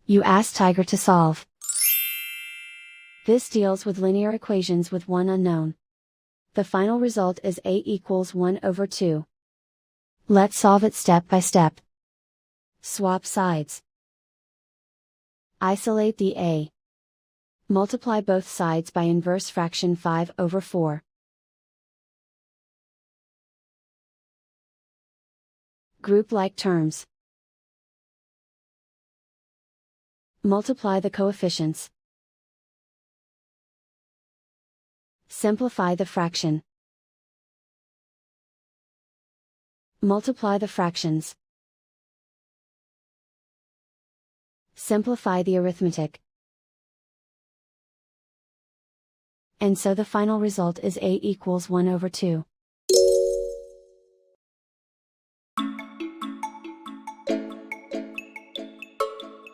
You ask Tiger to solve. This deals with linear equations with one unknown. The final result is A equals 1 over 2. Let's solve it step by step. Swap sides. Isolate the A. Multiply both sides by inverse fraction 5 over 4. Group like terms. Multiply the coefficients. Simplify the fraction. Multiply the fractions. Simplify the arithmetic. And so the final result is A equals 1 over 2.